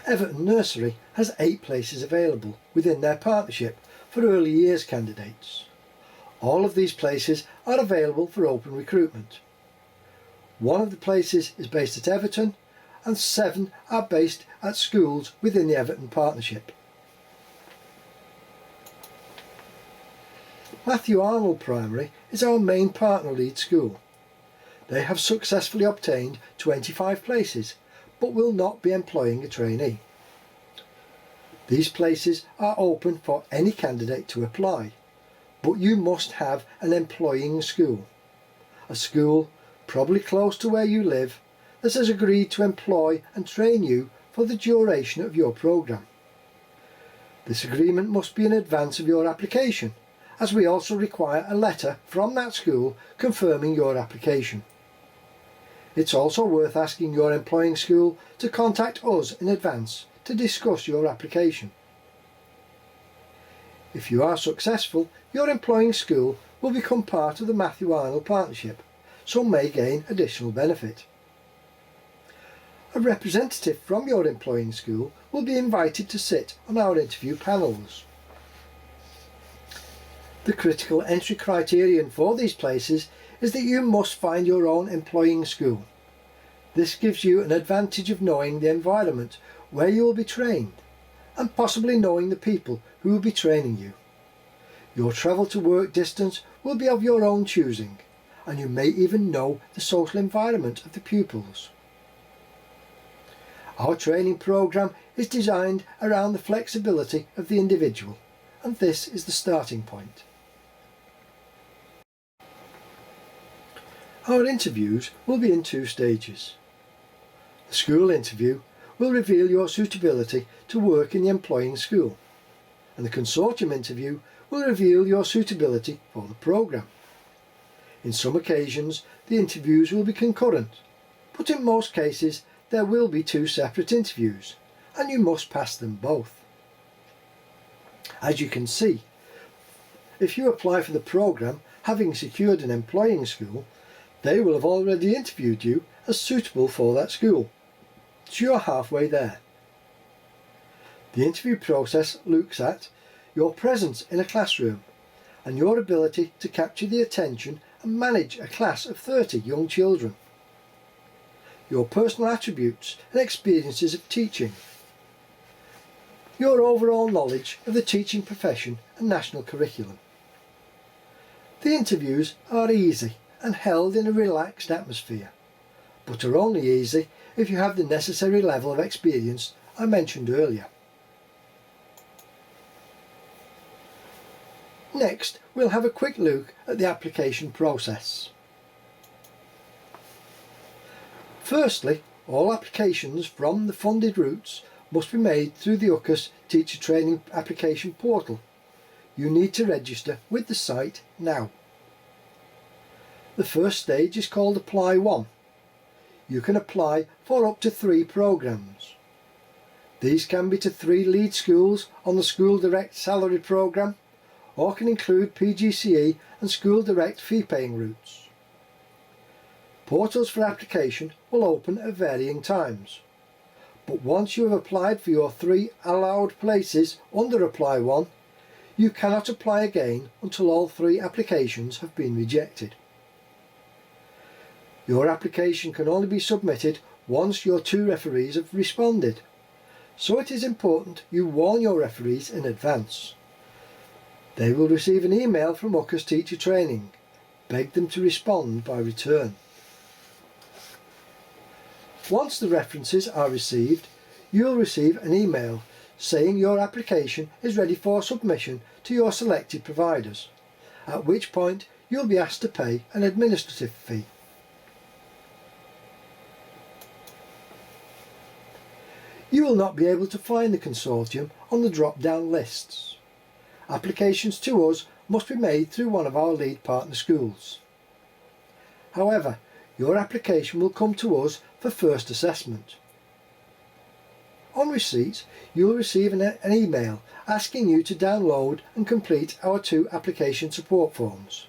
Everton Nursery has 8 places available within their partnership for early years candidates. All of these places are available for open recruitment. 1 of the places is based at Everton and 7 are based at schools within the Everton partnership. Matthew Arnold Primary is our main partner lead school. They have successfully obtained 25 places but will not be employing a trainee. These places are open for any candidate to apply, but you must have an employing school. A school, probably close to where you live, that has agreed to employ and train you for the duration of your programme. This agreement must be in advance of your application, as we also require a letter from that school confirming your application. It's also worth asking your employing school to contact us in advance to discuss your application. If you are successful, your employing school will become part of the Matthew Arnold partnership, so may gain additional benefit. A representative from your employing school will be invited to sit on our interview panels. The critical entry criterion for these places is that you must find your own employing school. This gives you an advantage of knowing the environment where you will be trained and possibly knowing the people who will be training you. Your travel to work distance will be of your own choosing, and you may even know the social environment of the pupils. Our training programme is designed around the flexibility of the individual, and this is the starting point. Our interviews will be in 2 stages. The school interview will reveal your suitability to work in the employing school, and the consortium interview will reveal your suitability for the programme. In some occasions the interviews will be concurrent, but in most cases there will be 2 separate interviews, and you must pass them both. As you can see, if you apply for the programme having secured an employing school, they will have already interviewed you as suitable for that school, so you're halfway there. The interview process looks at your presence in a classroom and your ability to capture the attention and manage a class of 30 young children, your personal attributes and experiences of teaching, your overall knowledge of the teaching profession and national curriculum. The interviews are easy and held in a relaxed atmosphere, but are only easy if you have the necessary level of experience I mentioned earlier. Next, we'll have a quick look at the application process. Firstly, all applications from the funded routes must be made through the UCAS Teacher Training Application Portal. You need to register with the site now. The first stage is called Apply 1. You can apply for up to 3 programmes. These can be to 3 lead schools on the School Direct Salaried programme, or can include PGCE and School Direct fee-paying routes. Portals for application will open at varying times, but once you have applied for your 3 allowed places under Apply 1, you cannot apply again until all 3 applications have been rejected. Your application can only be submitted once your 2 referees have responded, so it is important you warn your referees in advance. They will receive an email from UCAS Teacher Training. Beg them to respond by return. Once the references are received, you will receive an email saying your application is ready for submission to your selected providers, at which point you will be asked to pay an administrative fee. You will not be able to find the consortium on the drop-down lists. Applications to us must be made through one of our lead partner schools. However, your application will come to us for first assessment. On receipt, you will receive an email asking you to download and complete our 2 application support forms.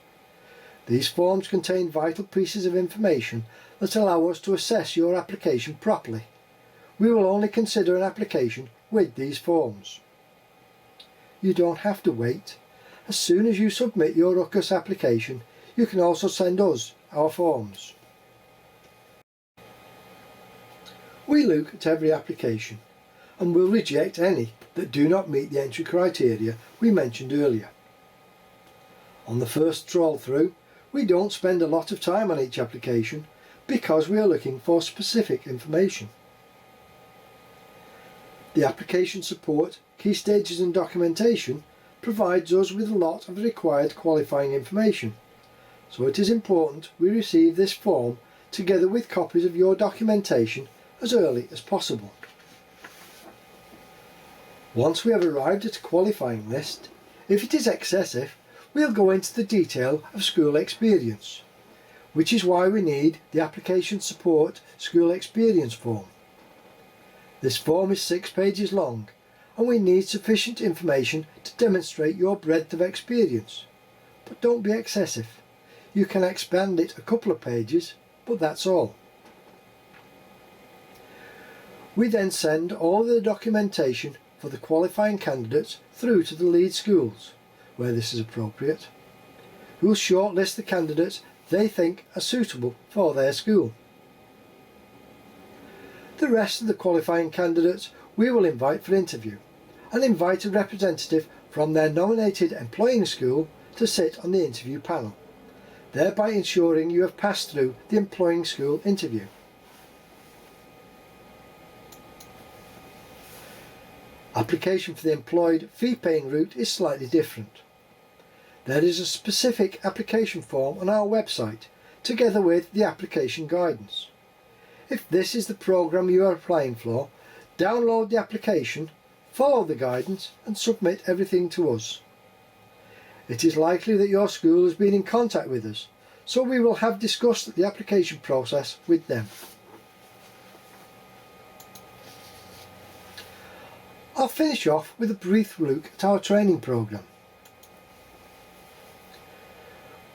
These forms contain vital pieces of information that allow us to assess your application properly, we will only consider an application with these forms. You don't have to wait. As soon as you submit your UCAS application, you can also send us our forms. We look at every application and will reject any that do not meet the entry criteria we mentioned earlier. On the first trawl through, we don't spend a lot of time on each application because we are looking for specific information. The application support, key stages and documentation provides us with a lot of the required qualifying information, so it is important we receive this form together with copies of your documentation as early as possible. Once we have arrived at a qualifying list, if it is excessive, we'll go into the detail of school experience, which is why we need the application support school experience form. This form is 6 pages long and we need sufficient information to demonstrate your breadth of experience, but don't be excessive. You can expand it a couple of pages, but that's all. We then send all the documentation for the qualifying candidates through to the lead schools, where this is appropriate, who will shortlist the candidates they think are suitable for their school. The rest of the qualifying candidates we will invite for interview and invite a representative from their nominated employing school to sit on the interview panel, thereby ensuring you have passed through the employing school interview. Application for the employed fee-paying route is slightly different. There is a specific application form on our website together with the application guidance. If this is the programme you are applying for, download the application, follow the guidance and submit everything to us. It is likely that your school has been in contact with us, so we will have discussed the application process with them. I'll finish off with a brief look at our training programme.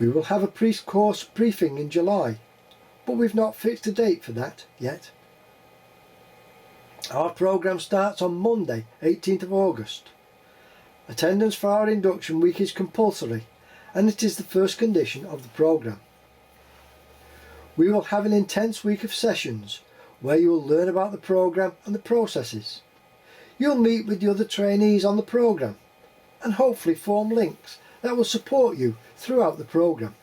We will have a pre-course briefing in July, but we've not fixed a date for that yet. Our programme starts on Monday, 18th of August. Attendance for our induction week is compulsory and it is the first condition of the programme. We will have an intense week of sessions where you will learn about the programme and the processes. You'll meet with the other trainees on the programme and hopefully form links that will support you throughout the programme.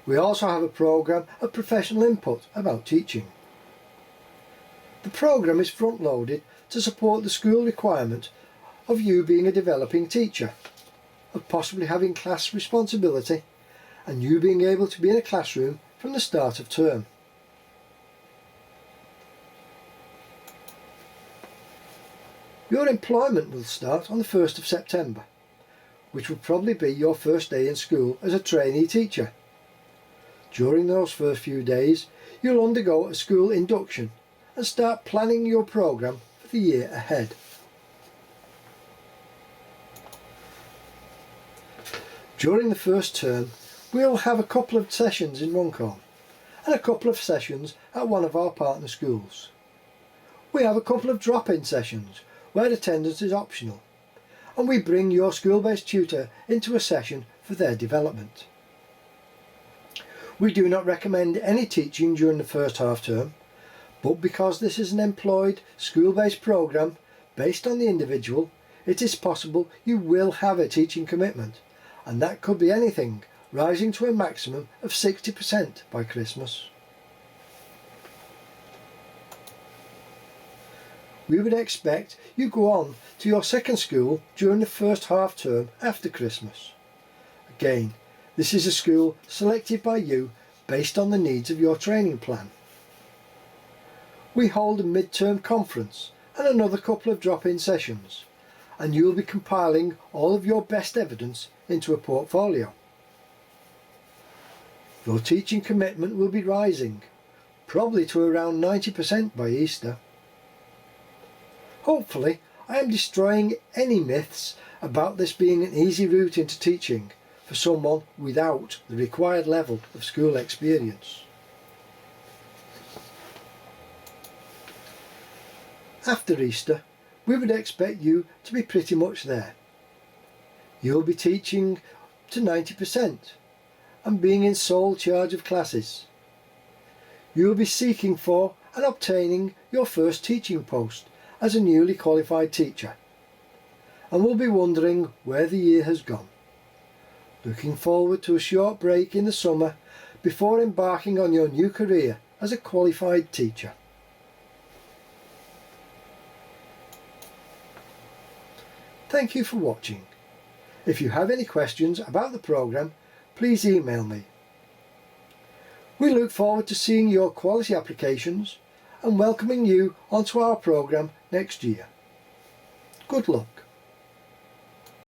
We also have a programme of professional input about teaching. The programme is front-loaded to support the school requirement of you being a developing teacher, of possibly having class responsibility, and you being able to be in a classroom from the start of term. Your employment will start on the 1st of September, which will probably be your first day in school as a trainee teacher. During those first few days, you'll undergo a school induction and start planning your programme for the year ahead. During the first term, we'll have a couple of sessions in Runcorn and a couple of sessions at one of our partner schools. We have a couple of drop-in sessions where attendance is optional, and we bring your school-based tutor into a session for their development. We do not recommend any teaching during the first half term, but because this is an employed school-based programme based on the individual, it is possible you will have a teaching commitment, and that could be anything rising to a maximum of 60% by Christmas. We would expect you go on to your second school during the first half term after Christmas. Again, this is a school selected by you based on the needs of your training plan. We hold a mid-term conference and another couple of drop-in sessions, and you'll be compiling all of your best evidence into a portfolio. Your teaching commitment will be rising, probably to around 90% by Easter. Hopefully, I am destroying any myths about this being an easy route into teaching for someone without the required level of school experience. After Easter, we would expect you to be pretty much there. You'll be teaching to 90% and being in sole charge of classes. You'll be seeking for and obtaining your first teaching post as a newly qualified teacher, and will be wondering where the year has gone. Looking forward to a short break in the summer before embarking on your new career as a qualified teacher. Thank you for watching. If you have any questions about the programme, please email me. We look forward to seeing your quality applications and welcoming you onto our programme next year. Good luck.